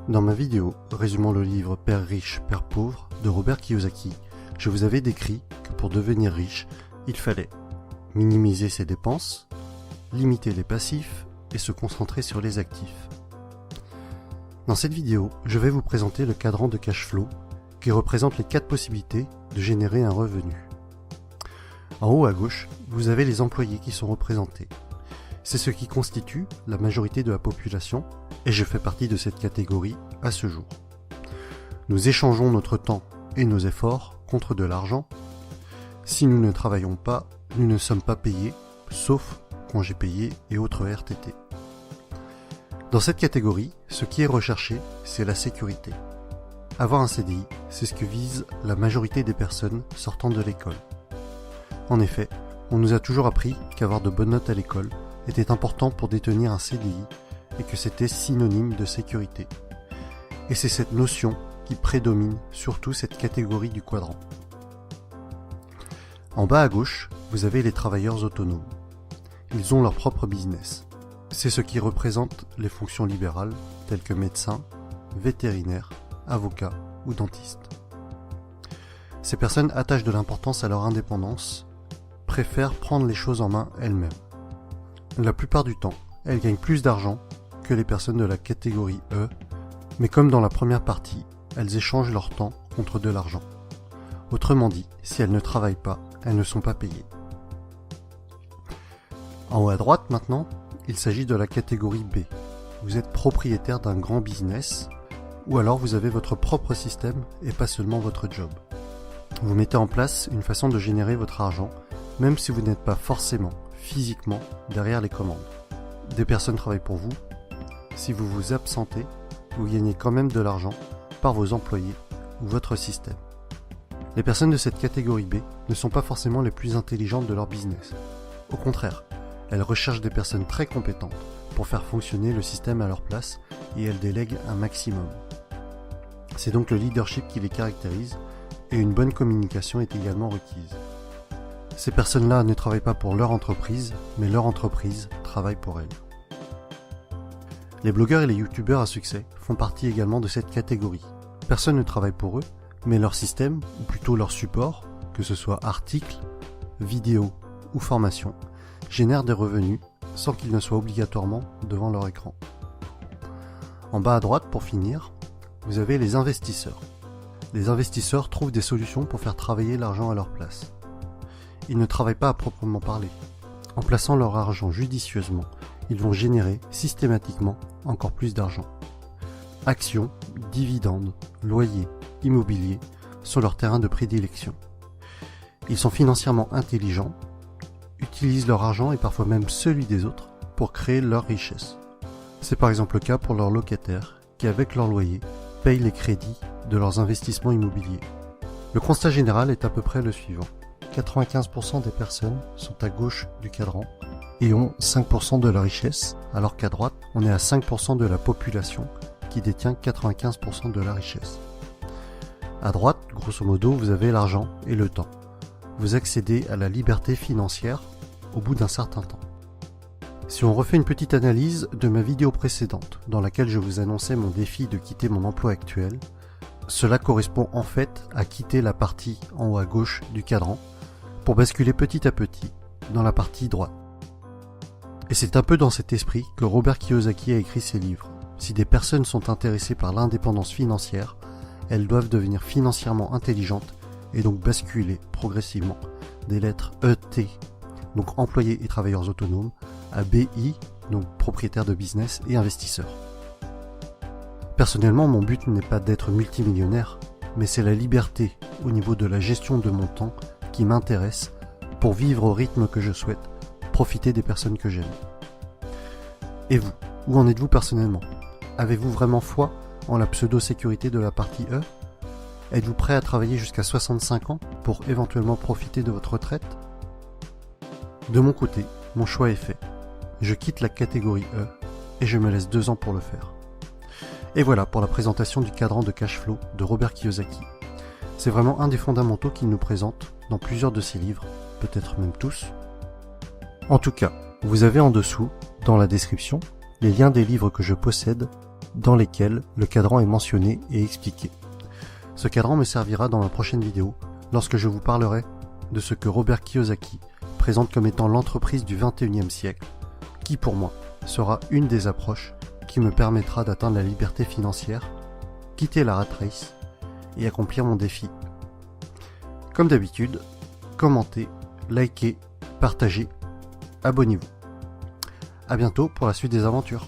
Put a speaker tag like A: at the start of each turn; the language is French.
A: Dans ma vidéo résumant le livre Père riche, Père pauvre de Robert Kiyosaki, je vous avais décrit que pour devenir riche, il fallait minimiser ses dépenses, limiter les passifs et se concentrer sur les actifs. Dans cette vidéo, je vais vous présenter le cadran de cash flow qui représente les 4 possibilités de générer un revenu. En haut à gauche, vous avez les employés qui sont représentés. C'est ce qui constitue la majorité de la population et je fais partie de cette catégorie à ce jour. Nous échangeons notre temps et nos efforts contre de l'argent. Si nous ne travaillons pas, nous ne sommes pas payés, sauf congés payés et autres RTT. Dans cette catégorie, ce qui est recherché, c'est la sécurité. Avoir un CDI, c'est ce que vise la majorité des personnes sortant de l'école. En effet, on nous a toujours appris qu'avoir de bonnes notes à l'école était important pour détenir un CDI et que c'était synonyme de sécurité. Et c'est cette notion qui prédomine surtout cette catégorie du quadrant. En bas à gauche, vous avez les travailleurs autonomes. Ils ont leur propre business. C'est ce qui représente les fonctions libérales telles que médecin, vétérinaire, avocat ou dentiste. Ces personnes attachent de l'importance à leur indépendance, préfèrent prendre les choses en main elles-mêmes. La plupart du temps, elles gagnent plus d'argent que les personnes de la catégorie E, mais comme dans la première partie, elles échangent leur temps contre de l'argent. Autrement dit, si elles ne travaillent pas, elles ne sont pas payées. En haut à droite maintenant, il s'agit de la catégorie B. Vous êtes propriétaire d'un grand business, ou alors vous avez votre propre système et pas seulement votre job. Vous mettez en place une façon de générer votre argent, même si vous n'êtes pas forcément, physiquement, derrière les commandes. Des personnes travaillent pour vous. Si vous vous absentez, vous gagnez quand même de l'argent par vos employés ou votre système. Les personnes de cette catégorie B ne sont pas forcément les plus intelligentes de leur business. Au contraire, elles recherchent des personnes très compétentes pour faire fonctionner le système à leur place et elles délèguent un maximum. C'est donc le leadership qui les caractérise et une bonne communication est également requise. Ces personnes-là ne travaillent pas pour leur entreprise, mais leur entreprise travaille pour elles. Les blogueurs et les youtubeurs à succès font partie également de cette catégorie. Personne ne travaille pour eux, mais leur système, ou plutôt leur support, que ce soit articles, vidéos ou formations, génère des revenus sans qu'ils ne soient obligatoirement devant leur écran. En bas à droite, pour finir, vous avez les investisseurs. Les investisseurs trouvent des solutions pour faire travailler l'argent à leur place. Ils ne travaillent pas à proprement parler. En plaçant leur argent judicieusement, ils vont générer systématiquement encore plus d'argent. Actions, dividendes, loyers, immobilier sont leurs terrains de prédilection. Ils sont financièrement intelligents, utilisent leur argent et parfois même celui des autres pour créer leur richesse. C'est par exemple le cas pour leurs locataires qui, avec leur loyer, payent les crédits de leurs investissements immobiliers. Le constat général est à peu près le suivant. 95% des personnes sont à gauche du cadran et ont 5% de la richesse, alors qu'à droite, on est à 5% de la population qui détient 95% de la richesse. À droite, grosso modo, vous avez l'argent et le temps. Vous accédez à la liberté financière au bout d'un certain temps. Si on refait une petite analyse de ma vidéo précédente, dans laquelle je vous annonçais mon défi de quitter mon emploi actuel, cela correspond en fait à quitter la partie en haut à gauche du cadran pour basculer petit à petit dans la partie droite. Et c'est un peu dans cet esprit que Robert Kiyosaki a écrit ses livres. Si des personnes sont intéressées par l'indépendance financière, elles doivent devenir financièrement intelligentes et donc basculer progressivement des lettres ET, donc employés et travailleurs autonomes, à BI, donc propriétaires de business et investisseurs. Personnellement, mon but n'est pas d'être multimillionnaire, mais c'est la liberté au niveau de la gestion de mon temps qui m'intéresse pour vivre au rythme que je souhaite, profiter des personnes que j'aime. Et vous, où en êtes-vous personnellement? Avez-vous vraiment foi en la pseudo-sécurité de la partie E? Êtes-vous prêt à travailler jusqu'à 65 ans pour éventuellement profiter de votre retraite? De mon côté, mon choix est fait. Je quitte la catégorie E et je me laisse 2 ans pour le faire. Et voilà pour la présentation du cadran de cash flow de Robert Kiyosaki. C'est vraiment un des fondamentaux qu'il nous présente dans plusieurs de ses livres, peut-être même tous. En tout cas, vous avez en dessous, dans la description, les liens des livres que je possède dans lesquels le cadran est mentionné et expliqué. Ce cadran me servira dans ma prochaine vidéo lorsque je vous parlerai de ce que Robert Kiyosaki présente comme étant l'entreprise du 21e siècle, qui pour moi sera une des approches qui me permettra d'atteindre la liberté financière, quitter la rat race et accomplir mon défi. Comme d'habitude, commentez, likez, partagez, abonnez-vous. À bientôt pour la suite des aventures.